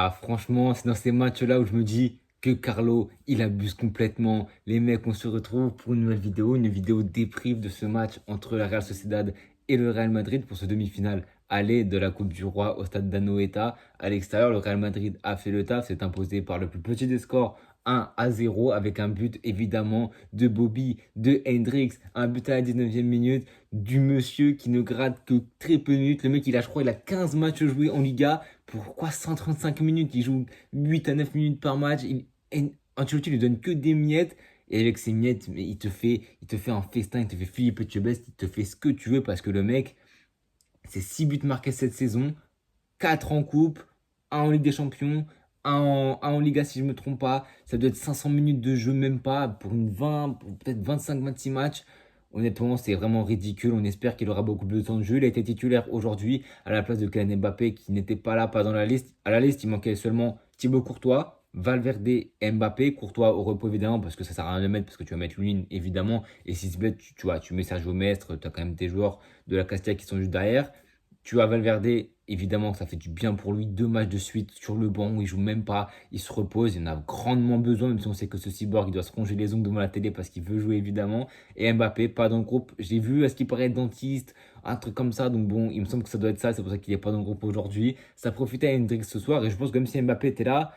Ah, franchement, c'est dans ces matchs-là où je me dis que Carlo, il abuse complètement. Les mecs, on se retrouve pour une vidéo débrief de ce match entre la Real Sociedad et le Real Madrid pour ce demi-finale aller de la Coupe du Roi au stade d'Anoeta. À l'extérieur, le Real Madrid a fait le taf, s'est imposé par le plus petit des scores, 1-0, avec un but évidemment de Bobby, de Hendrix, un but à la 19e minute, du monsieur qui ne gratte que très peu de minutes. Le mec, je crois, il a 15 matchs joués en Liga. Pourquoi 135 minutes? Il joue 8 à 9 minutes par match. Ancelotti lui donne que des miettes. Et avec ces miettes, mais il te fait un festin, il te fait Philippe Etchebest, il te fait ce que tu veux parce que le mec, c'est 6 buts marqués cette saison, 4 en coupe, un en Ligue des Champions, un en Liga si je ne me trompe pas. Ça doit être 500 minutes de jeu, même pas, pour une 20, peut-être 25-26 matchs. Honnêtement, c'est vraiment ridicule. On espère qu'il aura beaucoup plus de temps de jeu. Il a été titulaire aujourd'hui à la place de Kylian Mbappé qui n'était pas là, pas dans la liste. À la liste, il manquait seulement Thibaut Courtois, Valverde et Mbappé. Courtois au repos évidemment parce que ça sert à rien de le mettre parce que tu vas mettre Lunin évidemment. Et si tu vois, tu mets Sergio Mestre, tu as quand même tes joueurs de la Castilla qui sont juste derrière. Tu as Valverde, évidemment, ça fait du bien pour lui. 2 matchs de suite sur le banc où il joue même pas, il se repose. Il en a grandement besoin, même si on sait que ce cyborg, il doit se ronger les ongles devant la télé parce qu'il veut jouer, évidemment. Et Mbappé, pas dans le groupe. J'ai vu à ce qu'il paraît dentiste, un truc comme ça. Donc bon, il me semble que ça doit être ça. C'est pour ça qu'il n'est pas dans le groupe aujourd'hui. Ça profitait à Hendrix ce soir. Et je pense que même si Mbappé était là,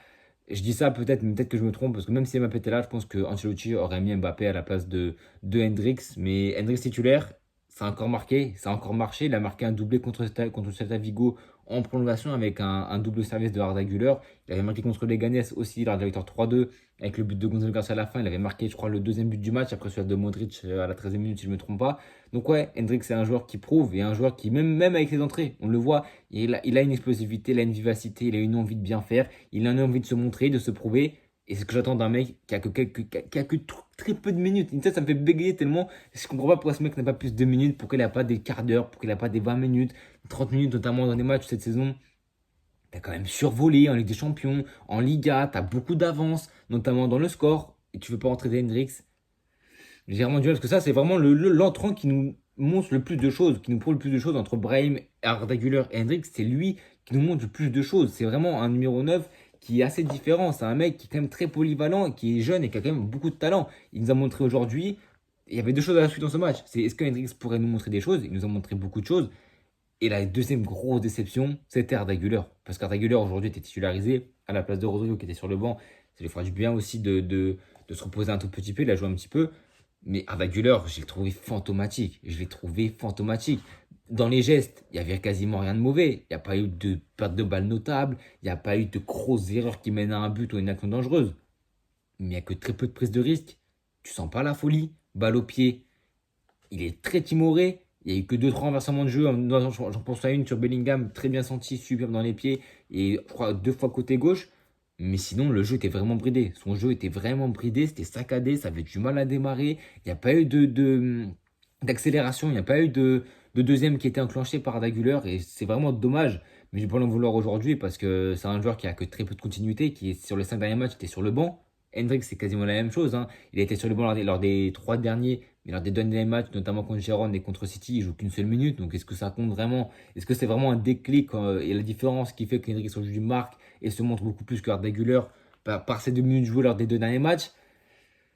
je dis ça peut-être, mais peut-être que je me trompe, parce que même si Mbappé était là, je pense que Ancelotti aurait mis Mbappé à la place de Hendrix. Mais Hendrix titulaire, ça a encore marqué, ça a encore marché. Il a marqué un doublé contre Celta Vigo en prolongation avec un double service de Arda Güler. Il avait marqué contre les Leganés aussi lors de la victoire 3-2 avec le but de Gonzalo Garcia à la fin. Il avait marqué, je crois, le deuxième but du match après celui de Modric à la 13e minute, si je ne me trompe pas. Donc ouais, Hendrix, c'est un joueur qui prouve et un joueur qui, même avec ses entrées, on le voit, il a une explosivité, il a une vivacité, il a une envie de bien faire, il a une envie de se montrer, de se prouver. Et c'est ce que j'attends d'un mec qui a que très peu de minutes. Ça me fait bégayer tellement. Je comprends pas pourquoi ce mec n'a pas plus de minutes, pourquoi il n'a pas des quarts d'heure, pourquoi il n'a pas des 20 minutes, 30 minutes, notamment dans des matchs cette saison. T'as quand même survolé en Ligue des Champions, en Liga, t'as beaucoup d'avance, notamment dans le score, et tu veux pas rentrer Hendrix. J'ai vraiment du mal parce que ça, c'est vraiment l'entrant qui nous montre le plus de choses, qui nous prouve le plus de choses entre Brahim, Arda Güler et Hendrix. C'est lui qui nous montre le plus de choses. C'est vraiment un numéro 9 qui est assez différent. C'est un mec qui est quand même très polyvalent, qui est jeune et qui a quand même beaucoup de talent. Il nous a montré aujourd'hui, il y avait deux choses à la suite dans ce match. C'est est-ce que Hendrix pourrait nous montrer des choses? Il nous a montré beaucoup de choses. Et la deuxième grosse déception, c'était Arda Güler. Parce qu'Arda Güler aujourd'hui était titularisé à la place de Rodrigo qui était sur le banc. Ça lui fera du bien aussi de se reposer un tout petit peu. Il a joué un petit peu. Mais Arda Güler, je l'ai trouvé fantomatique. Je l'ai trouvé fantomatique. Dans les gestes, il n'y avait quasiment rien de mauvais. Il n'y a pas eu de perte de balle notable. Il n'y a pas eu de grosses erreurs qui mènent à un but ou une action dangereuse. Mais il n'y a que très peu de prise de risque. Tu sens pas la folie. Balle au pied, il est très timoré. Il n'y a eu que 2-3 renversements de jeu. J'en pense à une sur Bellingham, très bien senti, superbe dans les pieds. Et je crois 2 fois côté gauche. Mais sinon, le jeu était vraiment bridé. Son jeu était vraiment bridé, c'était saccadé, ça avait du mal à démarrer. Il n'y a pas eu d'accélération, il n'y a pas eu de deuxième qui était enclenché par Daguler. Et c'est vraiment dommage. Mais je ne vais pas l'en vouloir aujourd'hui parce que c'est un joueur qui a que très peu de continuité, qui est sur les 5 derniers matchs, était sur le banc. Hendrix, c'est quasiment la même chose, hein. Il a été sur le banc lors des 3 derniers, mais lors des derniers matchs, notamment contre Gérone et contre City, il joue qu'une seule minute. Donc est-ce que ça compte vraiment? Est-ce que c'est vraiment un déclic et la différence qui fait qu'Hendrix aujourd'hui marque et se montre beaucoup plus que Arda Güler par ces 2 minutes jouées lors des 2 derniers matchs?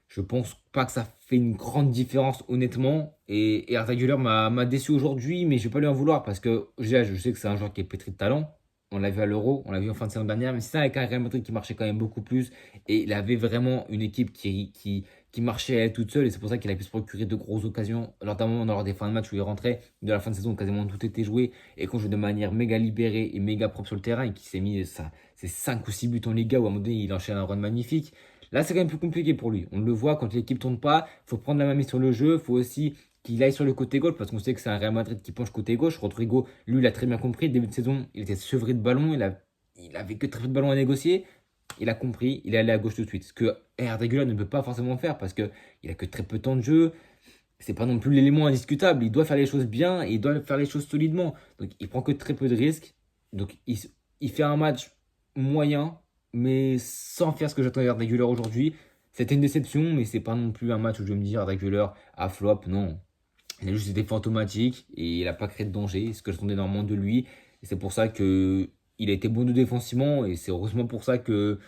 Je pense pas que ça fait une grande différence, honnêtement. Et Arda Güler m'a déçu aujourd'hui, mais je vais pas lui en vouloir parce que déjà, je sais que c'est un joueur qui est pétri de talent. On l'a vu à l'Euro, on l'a vu en fin de saison dernière, mais c'est ça avec un Real Madrid qui marchait quand même beaucoup plus. Et il avait vraiment une équipe qui marchait à elle toute seule. Et c'est pour ça qu'il a pu se procurer de grosses occasions, notamment lors des fins de match où il rentrait. De la fin de saison, quasiment tout était joué. Et qu'on joue de manière méga libérée et méga propre sur le terrain. Et qui s'est mis ses 5 ou 6 buts en Liga où à un moment donné, il enchaîne un run magnifique. Là, c'est quand même plus compliqué pour lui. On le voit quand l'équipe tourne pas, il faut prendre la main mise sur le jeu, il faut aussi qu'il aille sur le côté gauche parce qu'on sait que c'est un Real Madrid qui penche côté gauche. Rodrigo, lui, il a très bien compris. Début de saison, il était sevré de ballon, il avait que très peu de ballon à négocier. Il a compris, il est allé à gauche tout de suite. Ce que Arda Güler ne peut pas forcément faire parce qu'il a que très peu de temps de jeu. C'est pas non plus l'élément indiscutable. Il doit faire les choses bien et il doit faire les choses solidement. Donc il prend que très peu de risques. Donc il fait un match moyen, mais sans faire ce que j'attendais d'Arda Güler aujourd'hui. C'était une déception, mais c'est pas non plus un match où je vais me dire Arda Güler à flop. Non, il a juste été fantomatique et il n'a pas créé de danger, ce que j'attendais normalement de lui. Et c'est pour ça que il a été bon de défensivement et c'est heureusement pour ça que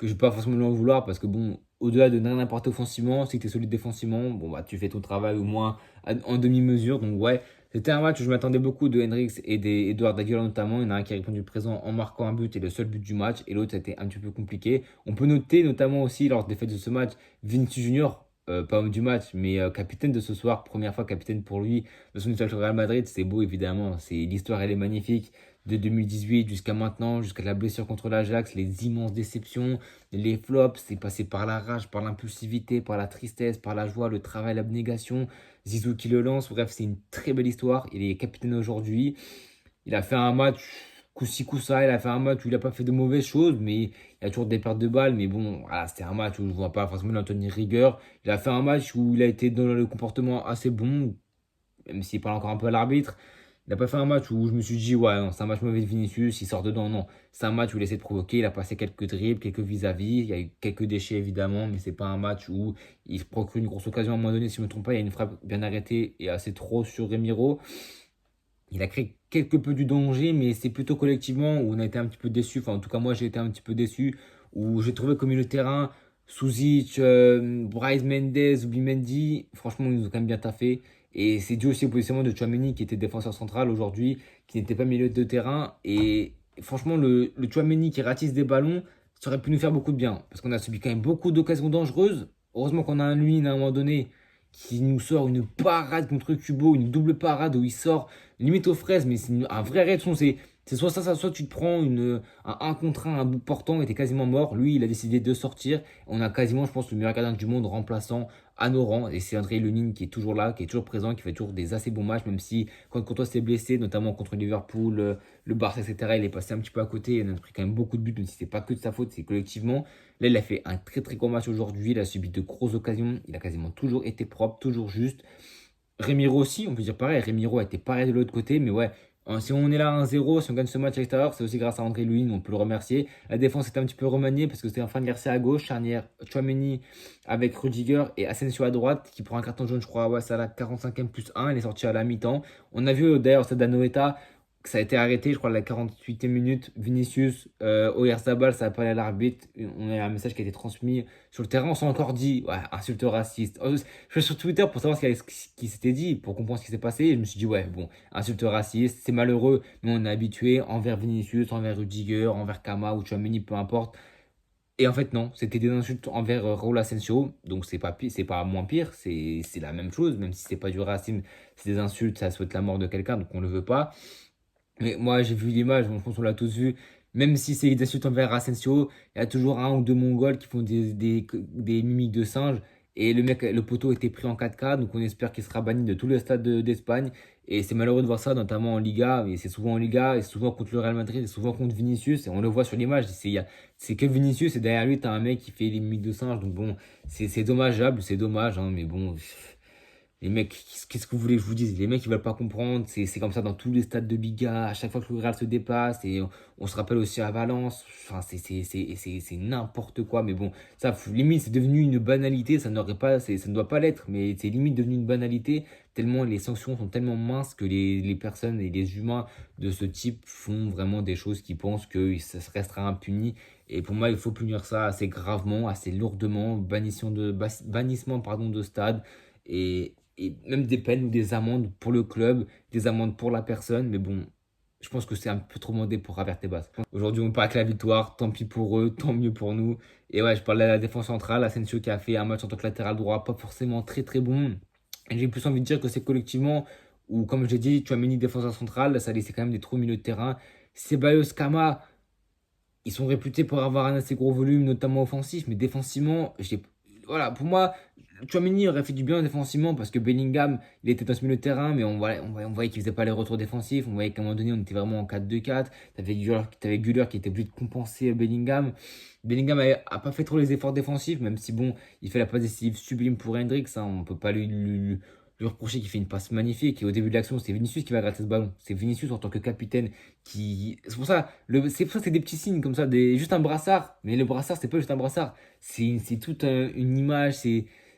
je vais pas forcément lui en vouloir parce que bon, au-delà de n'importe offensivement, si tu es solide défensivement, bon bah tu fais ton travail au moins en demi-mesure. Donc ouais, c'était un match où je m'attendais beaucoup de Hendrix et d'Edouard Daguilar notamment. Il y en a un qui a répondu présent en marquant un but et le seul but du match, et l'autre a été un petit peu compliqué. On peut noter notamment aussi lors des faits de ce match, Vinicius Junior, pas homme du match, mais capitaine de ce soir, première fois capitaine pour lui de son histoire avec le Real Madrid. C'est beau évidemment, c'est l'histoire, elle est magnifique de 2018 jusqu'à maintenant, jusqu'à la blessure contre l'Ajax, les immenses déceptions, les flops, c'est passé par la rage, par l'impulsivité, par la tristesse, par la joie, le travail, l'abnégation. Zizou qui le lance, bref, c'est une très belle histoire. Il est capitaine aujourd'hui. Il a fait un match coup-ci, coup-ça. Il a fait un match où il n'a pas fait de mauvaises choses, mais il y a toujours des pertes de balles. Mais bon, voilà, c'était un match où je ne vois pas forcément l'en tenir rigueur. Il a fait un match où il a été dans le comportement assez bon, même s'il parle encore un peu à l'arbitre. Il n'a pas fait un match où je me suis dit, ouais, non, c'est un match mauvais de Vinicius, il sort dedans. Non, c'est un match où il essaie de provoquer. Il a passé quelques dribbles, quelques vis-à-vis. Il y a eu quelques déchets, évidemment, mais c'est pas un match où il se procure une grosse occasion. À un moment donné, si je ne me trompe pas, il y a une frappe bien arrêtée et assez trop sur Remiro. Il a créé quelque peu du danger, mais c'est plutôt collectivement où on a été un petit peu déçu. Enfin, en tout cas, moi, j'ai été un petit peu déçu. Où j'ai trouvé qu'au milieu de terrain, Suzic, Bryce Mendes, Zubimendi, franchement, ils nous ont quand même bien taffé. Et c'est dû aussi au positionnement de Tchouaméni, qui était défenseur central aujourd'hui, qui n'était pas milieu de terrain. Et franchement, le Tchouaméni qui ratisse des ballons, ça aurait pu nous faire beaucoup de bien. Parce qu'on a subi quand même beaucoup d'occasions dangereuses. Heureusement qu'on a un Lune à un moment donné qui nous sort une parade contre Kubo, une double parade où il sort limite aux fraises, mais c'est un vrai réaction. C'est soit ça, soit tu te prends un contre un bout portant et t'es quasiment mort. Lui, il a décidé de sortir. On a quasiment, je pense, le meilleur gardien du monde remplaçant à nos rangs. Et c'est André Lunin qui est toujours là, qui est toujours présent, qui fait toujours des assez bons matchs, même si quand Courtois s'est blessé, notamment contre Liverpool, le Barça, etc., il est passé un petit peu à côté. Il a pris quand même beaucoup de buts, même si c'est pas que de sa faute, c'est collectivement. Là, il a fait un très très gros match aujourd'hui. Il a subi de grosses occasions. Il a quasiment toujours été propre, toujours juste. Remiro aussi, on peut dire pareil. Remiro a été pareil de l'autre côté, mais ouais. Si on est là 1-0, si on gagne ce match à l'extérieur, c'est aussi grâce à André Lunin, on peut le remercier. La défense était un petit peu remaniée parce que c'était Fran Garcia à gauche, charnière Tchouaméni avec Rudiger et Asensio à droite qui prend un carton jaune, je crois, ouais, c'est à la 45e plus 1, il est sorti à la mi-temps. On a vu d'ailleurs cette Anoeta que ça a été arrêté, je crois, à la 48e minute. Vinicius, Oyarzabal, ça a pas à l'arbitre. On a un message qui a été transmis sur le terrain. On s'est encore dit, ouais, insulte raciste. Je suis sur Twitter pour savoir ce qui s'était dit, pour comprendre ce qui s'est passé. Et je me suis dit, ouais, bon, insulte raciste, c'est malheureux, mais on est habitué envers Vinicius, envers Rudiger, envers Kama ou Tchouaméni, peu importe. Et en fait, non, c'était des insultes envers Raúl Asensio. Donc, c'est pas moins pire, c'est la même chose, même si c'est pas du racisme, c'est des insultes, ça souhaite la mort de quelqu'un, donc on le veut pas. Mais moi, j'ai vu l'image, je pense qu'on l'a tous vu. Même si c'est des insultes envers Asensio, il y a toujours un ou deux Mongols qui font des mimiques de singe. Et le mec, le poteau était pris en 4K, donc on espère qu'il sera banni de tous les stades d'Espagne. Et c'est malheureux de voir ça, notamment en Liga. Et c'est souvent en Liga, et souvent contre le Real Madrid, et souvent contre Vinicius. Et on le voit sur l'image, c'est que Vinicius, et derrière lui, tu as un mec qui fait des mimiques de singe. Donc bon, c'est dommageable, c'est dommage, hein, mais bon. Les mecs, qu'est-ce que vous voulez que je vous dise? Les mecs, ils veulent pas comprendre. C'est comme ça dans tous les stades de Liga. À chaque fois que le Real se dépasse. Et on se rappelle aussi à Valence. Enfin, c'est n'importe quoi. Mais bon, ça, limite, c'est devenu une banalité. Ça n'aurait pas, ça ne doit pas l'être. Mais c'est limite devenu une banalité. Tellement les sanctions sont tellement minces que les personnes et les humains de ce type font vraiment des choses qui pensent que ça se restera impuni. Et pour moi, il faut punir ça assez gravement, assez lourdement. Bannissement, pardon, de stade. Et même des peines ou des amendes pour le club, des amendes pour la personne. Mais bon, je pense que c'est un peu trop demandé pour Tebas. Aujourd'hui, on part avec la victoire. Tant pis pour eux, tant mieux pour nous. Et ouais, je parlais de la défense centrale. Asensio qui a fait un match en tant que latéral droit, pas forcément très très bon. Et j'ai plus envie de dire que c'est collectivement, ou comme j'ai dit, tu as mini défenseur central, ça laissait quand même des trous au milieu de terrain. Ceballos, Kama, ils sont réputés pour avoir un assez gros volume, notamment offensif, mais défensivement, voilà, pour moi, Tchouaméni aurait fait du bien défensivement parce que Bellingham, il était dans ce milieu de terrain, mais on voyait qu'il faisait pas les retours défensifs. On voyait qu'à un moment donné, on était vraiment en 4-2-4. T'avais Güler qui était obligé de compenser Bellingham. Bellingham a pas fait trop les efforts défensifs, même si bon, il fait la passe décisive sublime pour Hendrix. Hein, on peut pas lui reprocher qu'il fait une passe magnifique. Et au début de l'action, c'est Vinicius qui va gratter ce ballon. C'est Vinicius en tant que capitaine qui. C'est pour ça que c'est des petits signes comme ça, juste un brassard. Mais le brassard, c'est pas juste un brassard. C'est toute une image.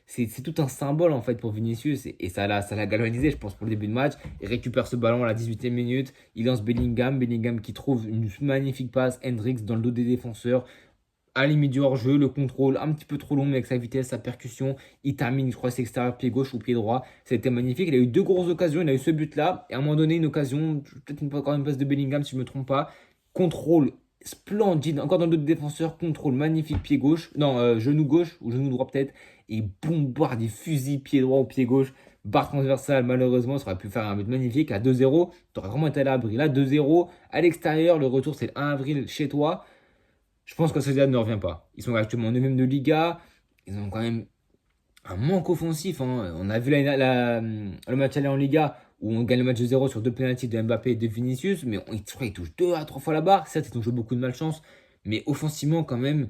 c'est tout un symbole en fait pour Vinicius et ça l'a galvanisé, je pense, pour le début de match. Il récupère ce ballon à la 18e minute, il lance Bellingham qui trouve une magnifique passe, Hendrix dans le dos des défenseurs, à la limite du hors-jeu, le contrôle un petit peu trop long, mais avec sa vitesse, sa percussion, il termine, je crois, c'est extérieur, pied gauche ou pied droit. C'était magnifique. Il a eu deux grosses occasions. Il a eu ce but-là, et à un moment donné, une occasion, peut-être encore une passe de Bellingham, si je ne me trompe pas. Contrôle splendide, encore dans le dos de défenseur, contrôle magnifique, pied gauche, non, genou gauche ou genou droit peut-être, et bombarde des fusils, pied droit ou pied gauche. Barre transversale, malheureusement, ça aurait pu faire un but magnifique. À 2-0, tu aurais vraiment été à l'abri. Là, 2-0, à l'extérieur, le retour, c'est le 1 avril chez toi. Je pense que Sociedad ne revient pas. Ils sont actuellement 9e de Liga. Ils ont quand même un manque offensif, hein. On a vu le match aller en Liga où on gagne le match de 0 sur deux pénaltys de Mbappé et de Vinicius. Mais je crois qu'ils touchent 2 à 3 fois la barre. Certes, ils ont joué beaucoup de malchance. Mais offensivement, quand même,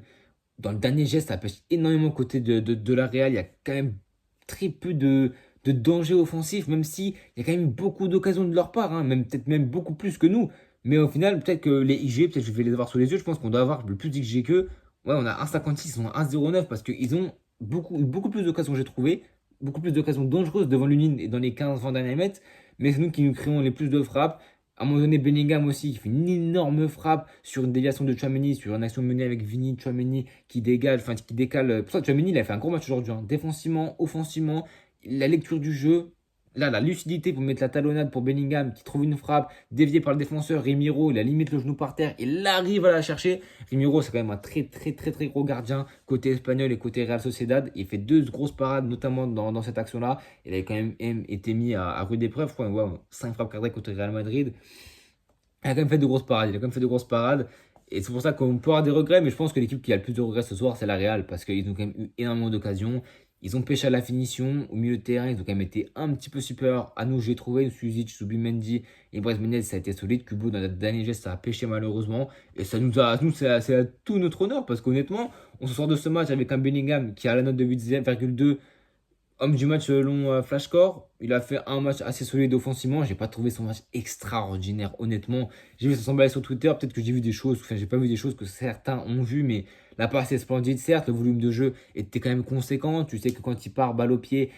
dans le dernier geste, ça pêche énormément côté de la Real. Il y a quand même très peu de danger offensif, même si il y a quand même beaucoup d'occasions de leur part, hein, peut-être même beaucoup plus que nous. Mais au final, peut-être que les XG, peut-être que je vais les avoir sous les yeux, je pense qu'on doit avoir le plus d'XG qu'eux. Ouais, on a 1,56, ils ont 1,09 parce qu'ils ont beaucoup plus d'occasions, j'ai trouvé. Beaucoup plus d'occasions dangereuses devant l'Union et dans les 15-20 derniers mètres. Mais c'est nous qui nous créons les plus de frappes. À un moment donné, Bellingham aussi, qui fait une énorme frappe sur une déviation de Tchouaméni, sur une action menée avec Vini, Tchouaméni qui dégage, enfin qui décale. Pour ça, Tchouaméni, il a fait un gros match aujourd'hui, hein. Défensivement, offensivement, la lecture du jeu, là, la lucidité pour mettre la talonnade pour Bellingham qui trouve une frappe déviée par le défenseur. Remiro, il a limite le genou par terre, il arrive à la chercher. Remiro, c'est quand même un très gros gardien côté espagnol et côté Real Sociedad. Il fait deux grosses parades, notamment dans cette action-là. Il avait quand même été mis à rude épreuve, je crois, ouais, 5 frappes cadrées contre Real Madrid. Il a quand même fait de grosses parades. Il a quand même fait de grosses parades. Et c'est pour ça qu'on peut avoir des regrets, mais je pense que l'équipe qui a le plus de regrets ce soir, c'est la Real, parce qu'ils ont quand même eu énormément d'occasions. Ils ont pêché à la finition, au milieu de terrain, ils ont quand même été un petit peu supérieurs à nous, j'ai trouvé. Suzic, Subimendi et Brais Menez, ça a été solide. Kubo, dans notre dernier geste, ça a pêché malheureusement. Et ça nous, c'est à tout notre honneur, parce qu'honnêtement, on se sort de ce match avec un Bellingham qui a la note de 8,2. Homme du match selon Flashcore, il a fait un match assez solide offensivement. J'ai pas trouvé son match extraordinaire, honnêtement. J'ai vu ça s'emballer sur Twitter. Peut-être que j'ai vu des choses, enfin, j'ai pas vu des choses que certains ont vues, mais la passe est splendide. Certes, le volume de jeu était quand même conséquent. Tu sais que quand il part balle au pied,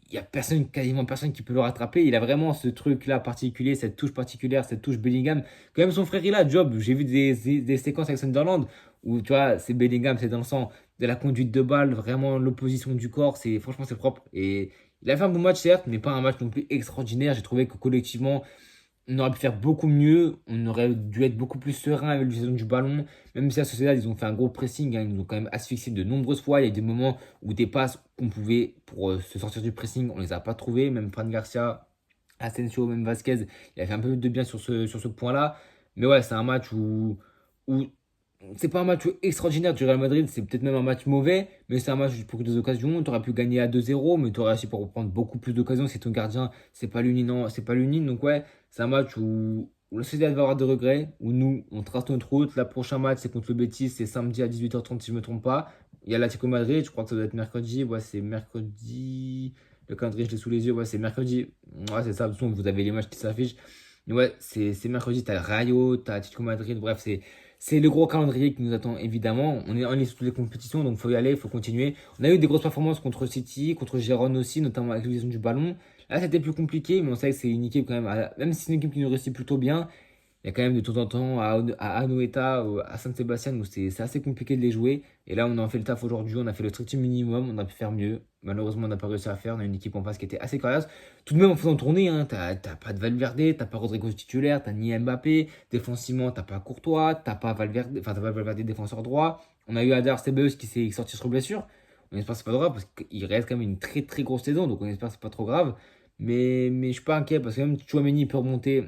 il y a personne, quasiment personne qui peut le rattraper. Il a vraiment ce truc-là particulier, cette touche particulière, cette touche Bellingham. Quand même, son frère, il a Job. J'ai vu des séquences avec Sunderland où, tu vois, c'est Bellingham, c'est dans le sang de la conduite de balle, vraiment l'opposition du corps. Franchement, c'est propre. Et il a fait un bon match, certes, mais pas un match non plus extraordinaire. J'ai trouvé que collectivement, on aurait pu faire beaucoup mieux, on aurait dû être beaucoup plus serein avec l'utilisation du ballon. Même si à Sociedad, ils ont fait un gros pressing, hein, ils nous ont quand même asphyxié de nombreuses fois. Il y a des moments où des passes qu'on pouvait, pour se sortir du pressing, on les a pas trouvées. Même Fran Garcia, Asensio, même Vasquez, il a fait un peu de bien sur ce point-là. Mais ouais, c'est un match où c'est pas un match extraordinaire du Real Madrid, c'est peut-être même un match mauvais, mais c'est un match pour des occasions. Tu aurais pu gagner à 2-0, mais tu aurais réussi pour reprendre beaucoup plus d'occasions si ton gardien, c'est pas l'uni, non, c'est pas l'uni. Donc ouais, c'est un match où le Sociedad va avoir des regrets, où nous, on trace notre route. Le prochain match, c'est contre le Betis, c'est samedi à 18h30 si je me trompe pas. Il y a l'Atlético Madrid, je crois que ça doit être mercredi. Ouais, c'est mercredi. Le calendrier, je l'ai sous les yeux. Ouais, c'est mercredi. Ouais, c'est ça. De toute façon, vous avez les matchs qui s'affichent. Mais ouais, c'est mercredi. T'as le Rayo, t'as l'Atlético Madrid. Bref, c'est le gros calendrier qui nous attend évidemment. On est en ligne sur toutes les compétitions, donc il faut y aller, il faut continuer. On a eu des grosses performances contre City, contre Gérone aussi, notamment avec l'utilisation du ballon. Là, c'était plus compliqué, mais on sait que c'est une équipe quand même, même si c'est une équipe qui nous réussit plutôt bien, il y a quand même de temps en temps à Anoeta, à San Sebastian, où c'est assez compliqué de les jouer. Et là, on a fait le taf aujourd'hui, on a fait le strict minimum, on a pu faire mieux. Malheureusement, on n'a pas réussi à faire. On a une équipe en face qui était assez coriace. Tout de même, en faisant tourner, hein, t'as pas de Valverde, t'as pas Rodrigo titulaire, t'as ni Mbappé. Défensivement, t'as pas Courtois, t'as pas Valverde, enfin, t'as pas Valverde défenseur droit. On a eu Adar Ceballos qui s'est sorti sur blessure. On espère que c'est pas grave parce qu'il reste quand même une très grosse saison, donc on espère que c'est pas trop grave. Mais je suis pas inquiet parce que même Tchouaméni peut remonter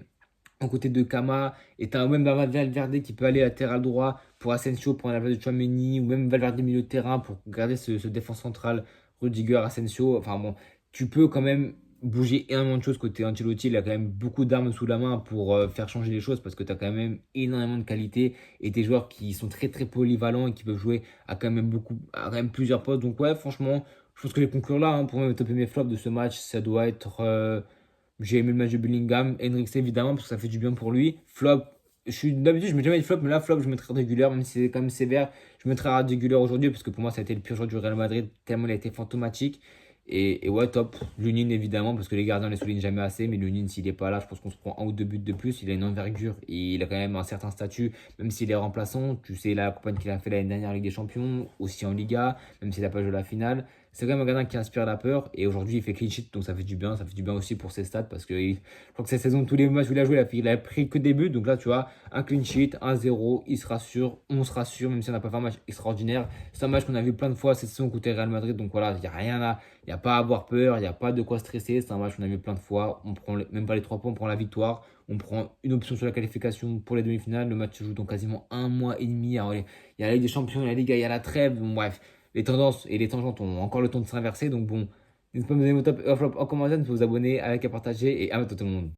en côté de Kama, et t'as même Valverde qui peut aller latéral droit pour Asensio, pour la place de Tchouaméni, ou même Valverde milieu de terrain pour garder ce défense centrale, Rudiger, Asensio. Enfin bon, tu peux quand même bouger énormément de choses côté Ancelotti. Il a quand même beaucoup d'armes sous la main pour faire changer les choses parce que tu as quand même énormément de qualité et des joueurs qui sont très polyvalents et qui peuvent jouer à quand même plusieurs postes. Donc ouais, franchement, je pense que je vais conclure là, hein. Pour moi, le top et mes flops de ce match, ça doit être. J'ai aimé le match de Bellingham. Henrix, évidemment, parce que ça fait du bien pour lui. Flop, D'habitude, je mets jamais de flop, mais là, flop, je mettrai régulière, même si c'est quand même sévère. Je mettrai régulière aujourd'hui, parce que pour moi, ça a été le pire joueur du Real Madrid, tellement il a été fantomatique. Et ouais, top. Lunin, évidemment, parce que les gardiens ne les soulignent jamais assez, mais Lunin, s'il n'est pas là, je pense qu'on se prend un ou deux buts de plus. Il a une envergure et il a quand même un certain statut, même s'il est remplaçant. Tu sais, la campagne qu'il a fait l'année dernière en Ligue des Champions, aussi en Liga, même s'il n'a pas joué la finale. C'est quand même un gardien qui inspire la peur. Et aujourd'hui, il fait clean sheet, donc ça fait du bien. Ça fait du bien aussi pour ses stats, parce que je crois que cette saison, tous les matchs où il a joué, il a pris que des buts. Donc là, tu vois, un clean sheet, un 0 il se rassure, on se rassure, même si on n'a pas fait un match extraordinaire. C'est un match qu'on a vu plein de fois cette saison côté Real Madrid. Donc voilà, il n'y a rien à. Il n'y a pas à avoir peur, il n'y a pas de quoi stresser. C'est un match qu'on a vu plein de fois. On prend même pas les 3 points, on prend la victoire. On prend une option sur la qualification pour les demi-finales. Le match se joue dans quasiment un mois et demi. Alors, il y a la Ligue des Champions, il y a la Liga, il y a la trêve. Bon, bref, les tendances et les tangentes ont encore le temps de s'inverser. Donc bon, n'hésitez pas à me donner vos top et flop en commentaire, de vous abonner, à liker, à partager et à mettre tout le monde.